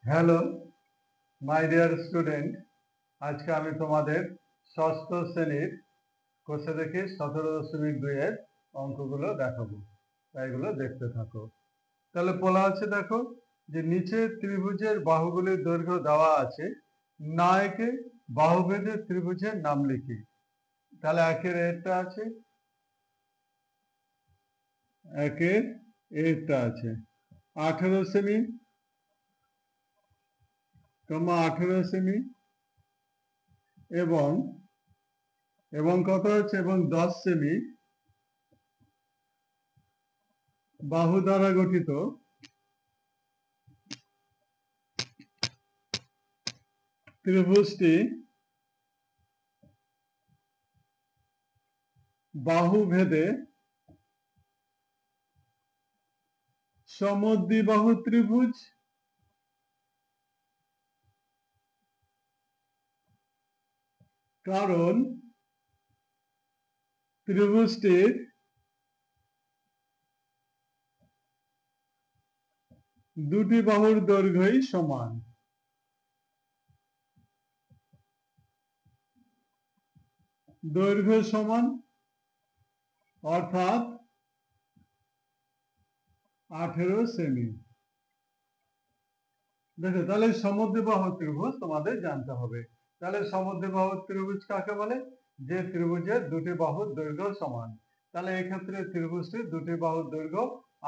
Hello my dear student, আজকে আমি তোমাদের ষষ্ঠ শ্রেণীর কোষে দেখি 17.2 এর অঙ্কগুলো দেখাবো। তাই এগুলো দেখতে থাকো। তাহলে বলা আছে, দেখো যে নিচে ত্রিভুজের বাহুগুলির দৈর্ঘ্য দেওয়া আছে, না একে বাহুভেদে ত্রিভুজের নাম লিখি। তাহলে একের এটা আছে, একের এটা আছে 18 সেমি, 18 সেমি, এবং এবং কত হচ্ছে, এবং 10 সেমি বাহু দ্বারা গঠিত ত্রিভুজটি বাহু ভেদে সমদ্বিবাহু ত্রিভুজ, কারণ ত্রিভুজটির দুটি বাহুর দৈর্ঘ্যই সমান। দৈর্ঘ্য সমান অর্থাৎ 18 সেমি। দেখো, তাহলে সমদ্বিবাহু ত্রিভুজ তোমাদের জানতে হবে। তাহলে সমদ্বিবাহু ত্রিভুজ কাকে বলে? যে ত্রিভুজের দুটি বাহুর দৈর্ঘ্য সমান। তাহলে এক্ষেত্রে ত্রিভুজটির দুটি বাহুর দৈর্ঘ্য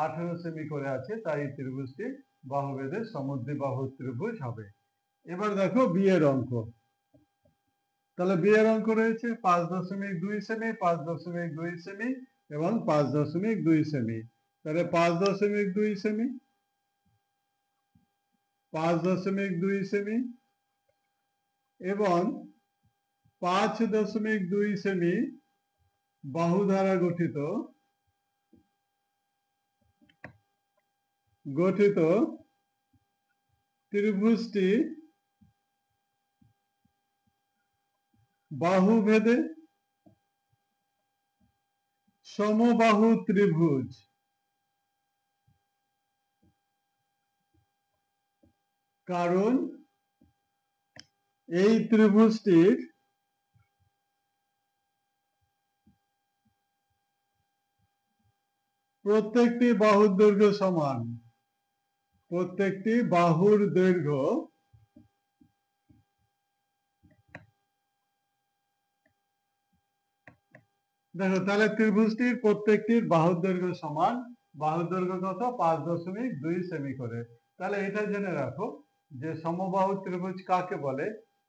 18 সেমি করে আছে, তাই এই ত্রিভুজটি বাহুভেদে সমদ্বিবাহু ত্রিভুজ হবে। এবার দেখো বিয়ের অঙ্ক। তাহলে বিয়ের অঙ্ক রয়েছে 5.2 সেমি, 5.2 সেমি এবং 5.2 সেমি। তাহলে 5.2 সেমি, 5.2 সেমি এবং 5.2 সেমি বাহু দ্বারা গঠিত গঠিত ত্রিভুজটি বাহু ভেদে সমবাহু ত্রিভুজ। কারণ এই ত্রিভুজটির প্রত্যেকটি বাহুর দৈর্ঘ্য সমান। প্রত্যেকটি বাহুর দৈর্ঘ্য দেখো, তাহলে ত্রিভুজটির প্রত্যেকটির বাহুর দৈর্ঘ্য সমান। বাহুর দৈর্ঘ্য কত? 5.2 সেমি করে। তাহলে এটা জেনে রাখো যে সমবাহু ত্রিভুজ কাকে বলে?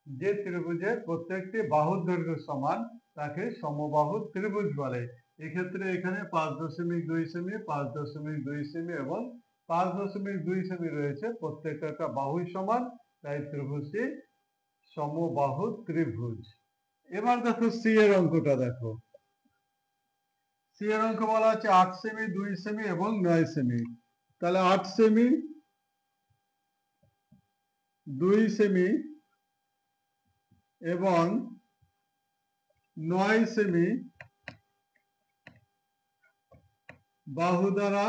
যে ত্রিভুজের প্রত্যেকটি বাহুর দৈর্ঘ্য সমান তাকে সমবাহু ত্রিভুজ বলে। এক্ষেত্রে এখানে 5.2 সেমি, 5.2 সেমি এবং 5.2 সেমি রয়েছে, প্রত্যেকটা বাহুই সমান, তাই ত্রিভুজটি সমবাহু ত্রিভুজ। এবার দেখো সি এর অঙ্কটা দেখো। সি এর অঙ্ক বলা আছে 8 সেমি, 2 সেমি এবং 9 সেমি। তাহলে 8 সেমি, 2 সেমি এবং 9 সেমি বাহু দ্বারা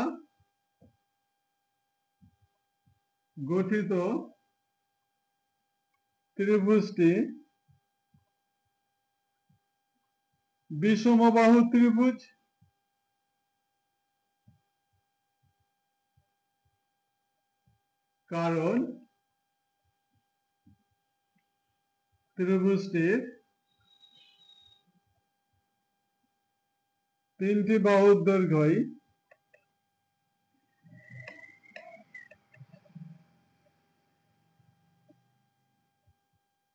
গঠিত ত্রিভুজটি বিষমবাহু ত্রিভুজ। কারণ ত্রিভুজটির তিনটি বাহুর দৈর্ঘ্যই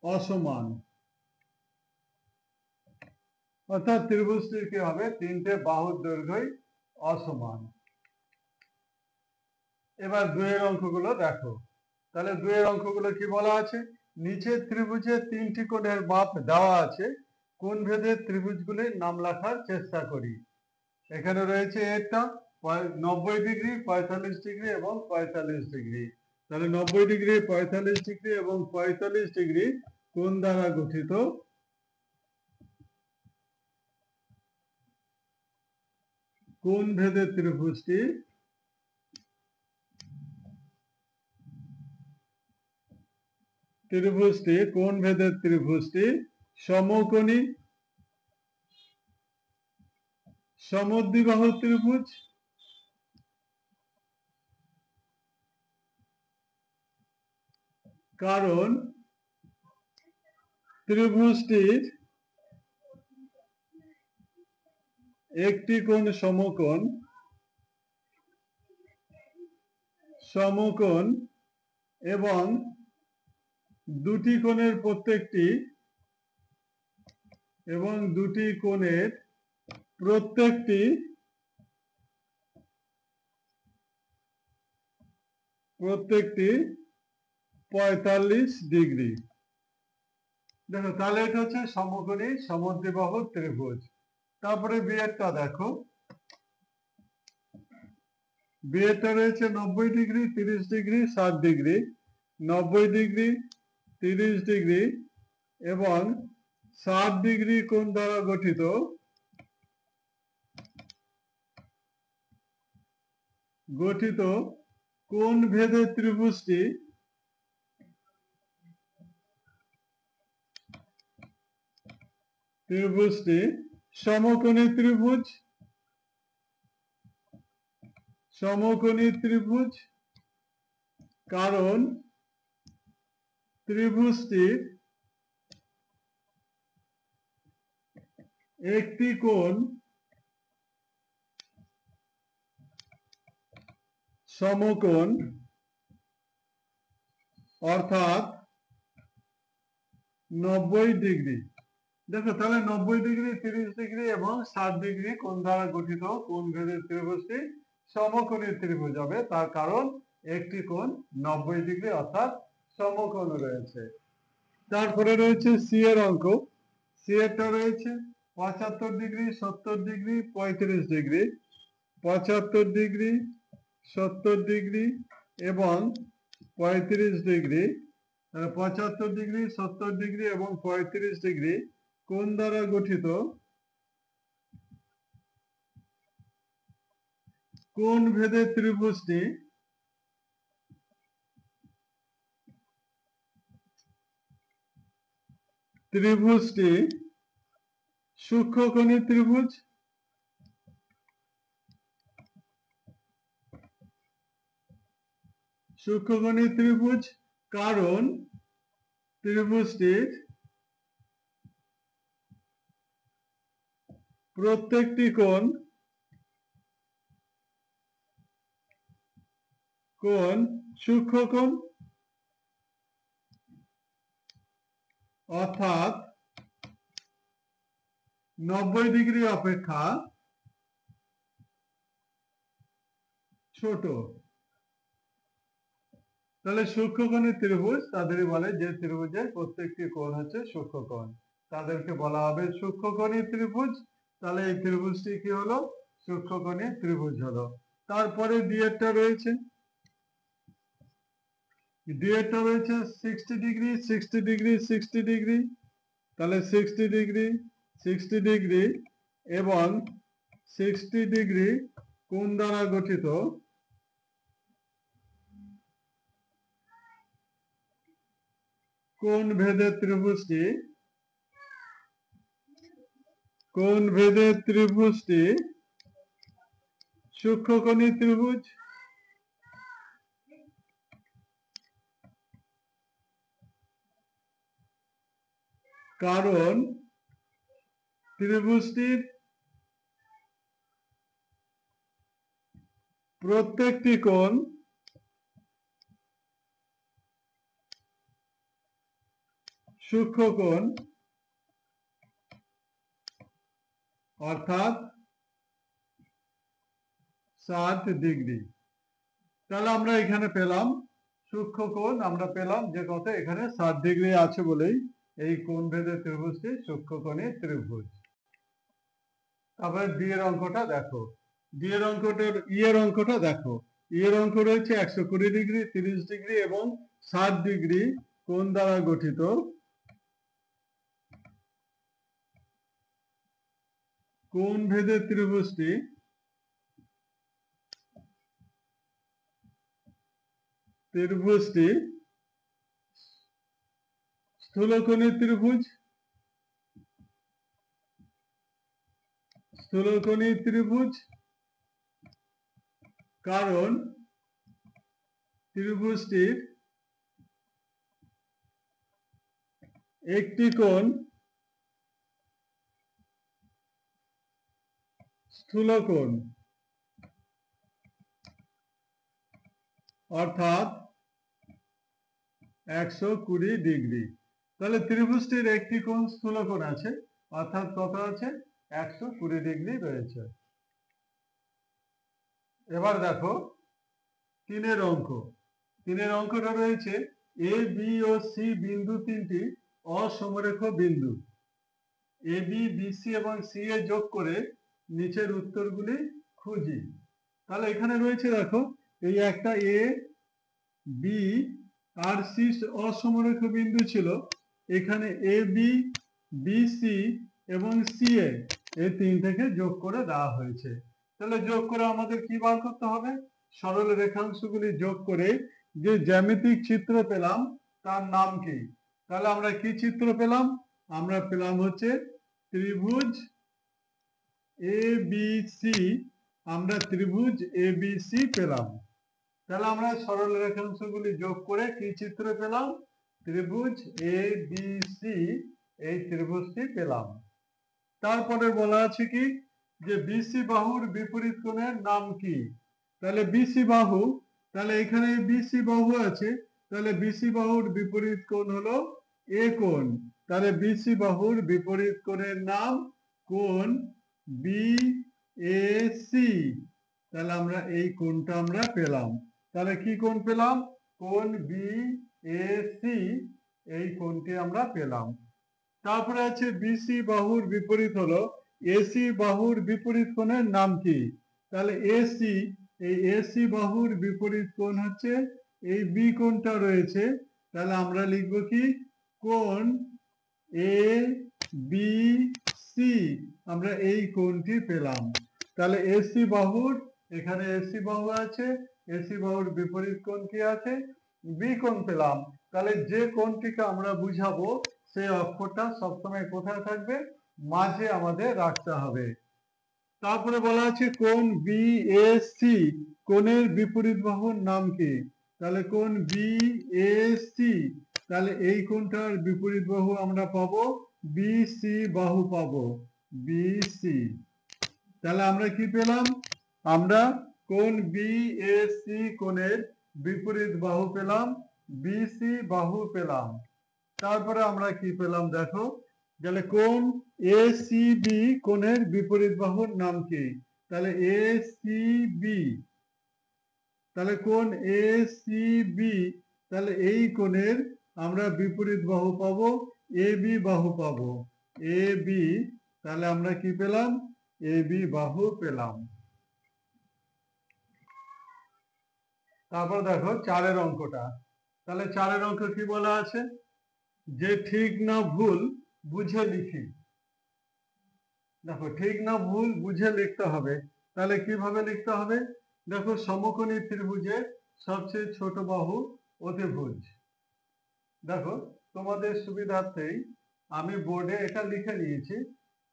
অসমান। অর্থাৎ ত্রিভুজটির কি হবে? তিনটে বাহুর দৈর্ঘ্যই অসমান। এবার দুইয়ের অঙ্কগুলো দেখো। তাহলে দুইয়ের অঙ্কগুলো কি বলা আছে? নিচে ত্রিভুজের তিনটি কোণের মাপ দেওয়া আছে, কোণ ভেদে ত্রিভুজগুলির নাম লেখার চেষ্টা করি। এখানে রয়েছে এটা 90 ডিগ্রি, 45 ডিগ্রি এবং 45 ডিগ্রি। তাহলে 90 ডিগ্রি, 45 ডিগ্রি এবং 45 ডিগ্রি কোণ দ্বারা গঠিত কোণ ভেদে ত্রিভুজটি ত্রিভুজটি কোন ভেদের ত্রিভুজটি সমকোণী সমদ্বিবাহু ত্রিভুজ কারণ ত্রিভুজটির একটি কোণ সমকোণ এবং দুটি কোণের প্রত্যেকটি 45 ডিগ্রি। দেখো তাহলে এটা হচ্ছে সমকোণী সমদ্বিবাহু ত্রিভুজ। তারপরে বিয়েরটা দেখো, বিয়েরটা রয়েছে 90 degree, 30 degree, 60 degree, 90 degree, 30 degree এবং 60 ডিগ্রি কোণ দ্বারা গঠিত কোণ ভেদের ত্রিভুজটি সমকোণী ত্রিভুজ কারণ ত্রিভুজটির একটি কোণ সমকোণ অর্থাৎ 90 ডিগ্রি। দেখো তাহলে 90 ডিগ্রি, 30 ডিগ্রি এবং 60 ডিগ্রি কোণ দ্বারা গঠিত কোণ ভেদের ত্রিভুজটি সমকোণী ত্রিভুজ হবে, তার কারণ একটি কোণ 90 ডিগ্রি অর্থাৎ সমকোণ রয়েছে। তারপরে রয়েছে সি এর অঙ্ক। সি এরটা রয়েছে 75 degree, 70 degree, 35 degree, 75 degree, 70 degree এবং 35 ডিগ্রি। 75 ডিগ্রি, 70 ডিগ্রি এবং 35 ডিগ্রি কোণ দ্বারা গঠিত কোণ ভেদের ত্রিভুজটি সূক্ষ্মকোণী ত্রিভুজ কারণ ত্রিভুজটির প্রত্যেকটি কোণ সূক্ষ্মকোণ অর্থাৎ 90 ডিগ্রি অপেক্ষা ছোট। তাহলে সূক্ষ্মকোণী ত্রিভুজ তাদেরই বলে যে ত্রিভুজের প্রত্যেকটি কোণ হচ্ছে সূক্ষ্মকোণ, তাদেরকে বলা হবে সূক্ষ্মকোণী ত্রিভুজ। তাহলে এই ত্রিভুজটি কি হলো? সূক্ষ্মকোণী ত্রিভুজ হলো। তারপরে ডিএরটা রয়েছে 60 ডিগ্রি, 60 ডিগ্রি, 60 ডিগ্রি। তাহলে 60 ডিগ্রি, 60 ডিগ্রি এবং 60 ডিগ্রি কোণ দ্বারা গঠিত কোণ ভেদের ত্রিভুজটি সূক্ষ্মকোণী ত্রিভুজ কারণ ত্রিভুজটির প্রত্যেকটি কোণ সূক্ষ্মকোণ অর্থাৎ 60 ডিগ্রি। তাহলে আমরা এখানে পেলাম সূক্ষ্মকোণ, আমরা পেলাম যে কত এখানে 60 ডিগ্রি আছে বলেই এই কোণ ভেদের ত্রিভুজটি সূক্ষ্মকোণী ত্রিভুজ। তারপরে ডি এর অঙ্কটা দেখো, ইয়ের অঙ্কটা দেখো। ইয়ের অঙ্ক রয়েছে 120 ডিগ্রি, 30 ডিগ্রি এবং 60 ডিগ্রি কোণ দ্বারা গঠিত কোণ ভেদের ত্রিভুজটি স্থূলকোণী ত্রিভুজ, স্থূলকোণী ত্রিভুজ কারণ ত্রিভুজটির একটি কোণ স্থূলকোণ অর্থাৎ 120 ডিগ্রি। তাহলে ত্রিভুজটির একটি কোণ স্থূলকোণ আছে, অর্থাৎ কত আছে? 120 ডিগ্রি রয়েছে। এবার দেখো 3 অঙ্ক। 3 অঙ্কটা রয়েছে এ বি ও সি বিন্দু তিনটি অসমরেখ বিন্দু, এ বি বি সি এবং সি এ যোগ করে নিচের উত্তরগুলি খুঁজি। তাহলে এখানে রয়েছে দেখো এই একটা এ বি আর সি অসমরেখ বিন্দু ছিল, এখানে এ বি বি সি এবং সি এ এই তিনটাকে যোগ করে দেওয়া হয়েছে। তাহলে যোগ করে আমাদের কি বার করতে হবে? সরল রেখাংশগুলি যোগ করে যে জ্যামিতিক চিত্র পেলাম তার নাম কি? তাহলে আমরা কি চিত্র পেলাম? আমরা পেলাম হচ্ছে ত্রিভুজ এ বি সি। আমরা ত্রিভুজ এ বি সি পেলাম। তাহলে আমরা সরল রেখাংশগুলি যোগ করে কি চিত্র পেলাম? ত্রিভুজ এ বি সি, এই ত্রিভুজটি পেলাম। তারপরে বলা আছে কি যে বিসি বাহুর বিপরীত কোণের নাম কি? তাহলে বিসি বাহু, তাহলে এখানে বিসি বাহু আছে, তাহলে বিসি বাহুর বিপরীত কোণ হলো এ কোণ। তাহলে বিসি বাহুর বিপরীত কোণের নাম কোণ বি এ সি। তাহলে আমরা এই কোণটা আমরা পেলাম। তাহলে কি কোণ পেলাম? কোণ বি এ সি, এই কোণটি আমরা পেলাম। তারপরে আছে বিসি বাহুর বিপরীত হলো এসি বাহুর বিপরীত কোণের নাম কি? তাহলে এসি, এই এসি বাহুর বিপরীত কোণ হচ্ছে এই বি কোণটা রয়েছে। তাহলে আমরা লিখব কি? কোণ এ বি সি, আমরা এই কোণটি পেলাম। তাহলে এসি বাহুর, এখানে এসি বাহু আছে, এসি বাহুর বিপরীত কোণ কি আছে? বি কোণ পেলাম। তাহলে যে কোণটিকে আমরা বুঝাবো সেই অক্ষরটা সবসময় কোথায় থাকবে? মাঝে আমাদের রাখতে হবে। তারপরে বলা আছে কোণ বি এ সি, কোণের বিপরীত বাহুর নাম কি? তাহলে কোণ বি এ সি, তাহলে এই কোণটার বিপরীত বাহু আমরা পাবো বি সি বাহু পাবো, বি সি। তাহলে আমরা কি পেলাম? আমরা কোণ বি এ সি কোণের বিপরীত বাহু পেলাম, বি সি বাহু পেলাম। তারপরে আমরা কি পেলাম দেখো, তাহলে কোণ এ সি বি কোণের বিপরীত বাহুর নাম কি? তাহলে এ সি বি, তাহলে কোণ এ সি বি, তাহলে এই কোণের আমরা বিপরীত বাহু পাবো এ বি বাহু পাবো, এ বি। তাহলে আমরা কি পেলাম? এ বি বাহু পেলাম। তারপর দেখো 4 অঙ্কটা। তাহলে 4 অঙ্ক কি বলা আছে? যে ঠিক না ভুল বুঝে লিখি। দেখো ঠিক না ভুল বুঝে লিখতে হবে। তাহলে কিভাবে লিখতে হবে? দেখো সমকোণী ত্রিভুজের সবচেয়ে ছোট বাহু অতিভুজ। দেখো তোমাদের সুবিধার্থেই আমি বোর্ডে এটা লিখে নিয়েছি,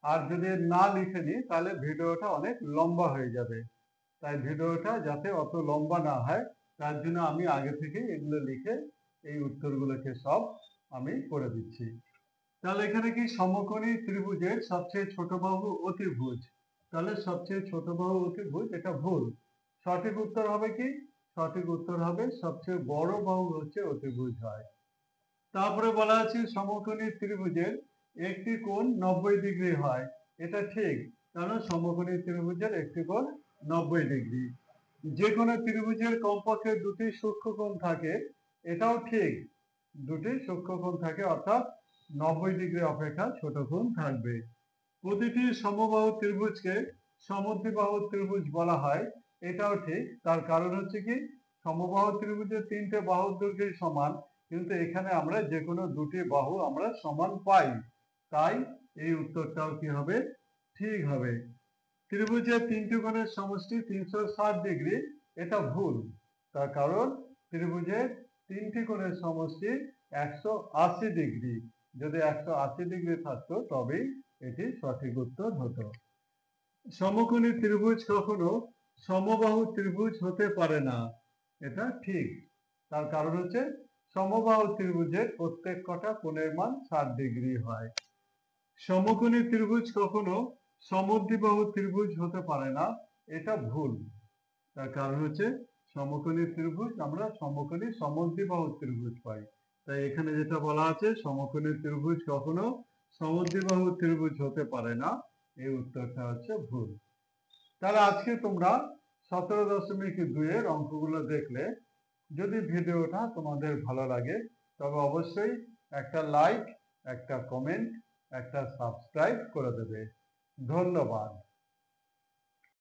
আর যদি না লিখে নিই তাহলে ভিডিওটা অনেক লম্বা হয়ে যাবে। তাই ভিডিওটা যাতে অত লম্বা না হয় তার জন্য আমি আগে থেকে এগুলো লিখে এই উত্তরগুলোকে সব আমি করে দিচ্ছি। তাহলে এখানে কি সমকোণী ত্রিভুজের সবচেয়ে ছোট বাহু অতিভুজ। তাহলে সবচেয়ে ছোট বাহু অতিভুজ, এটা ভুল। সঠিক উত্তর হবে কি? সঠিক উত্তর হবে সবচেয়ে বড় বাহু হচ্ছে অতিভুজ হয়। তারপরে বলা আছে সমকোণী ত্রিভুজের একটি কোণ 90 ডিগ্রি হয়। এটা ঠিক, কারণ সমকোণী ত্রিভুজের একটি কোণ 90 ডিগ্রি। যে কোনো ত্রিভুজের কমপক্ষে দুটি সূক্ষ্মকোণ থাকে, এটাও ঠিক। দুটি সূক্ষ্মকোণ থাকে, অর্থাৎ 90 ডিগ্রি অপেক্ষা ছোট কোণ থাকবে। প্রতিটি সমবাহু ত্রিভুজকে সমদ্বিবাহু ত্রিভুজ বলা হয়, এটাও ঠিক। তার কারণ হচ্ছে কি, সমবাহু ত্রিভুজের 3টে বাহুর দৈর্ঘ্য সমান, কিন্তু এখানে আমরা যে কোনো দুটি বাহু আমরা সমান পাই, তাই এই উত্তরটাও কি হবে? ঠিক হবে। ত্রিভুজের 3টি কোণের সমষ্টি 360 ডিগ্রি, এটা ভুল। তার কারণ ত্রিভুজের 3টি কোণের সমষ্টি 180 ডিগ্রি। যদি 180 ডিগ্রি থাকতো তবেই এটি সঠিক উত্তর হতো। সমকোণী ত্রিভুজ কখনো সমবাহু ত্রিভুজ হতে পারে না। এটা ঠিক। তার কারণ হচ্ছে সমবাহু ত্রিভুজের প্রত্যেক কটা কোণের মান 60 ডিগ্রি হয়। সমকোণী ত্রিভুজ কখনো সমদ্বিবাহু ত্রিভুজ হতে পারে না। এটা ভুল। তার কারণ হচ্ছে সমকোণী ত্রিভুজ আমরা সমকোণী সমদ্বিবাহু ত্রিভুজ পাই। তাই এখানে যেটা বলা আছে সমকোণী ত্রিভুজ কখনো সমদ্বিবাহু ত্রিভুজ হতে পারে না, এই উত্তরটা হচ্ছে ভুল। তাহলে আজকে তোমরা 17.2 এর অঙ্কগুলো দেখলে। যদি ভিডিওটা তোমাদের ভালো লাগে তবে অবশ্যই একটা লাইক, একটা কমেন্ট, একটা সাবস্ক্রাইব করে দেবে। ধন্যবাদ।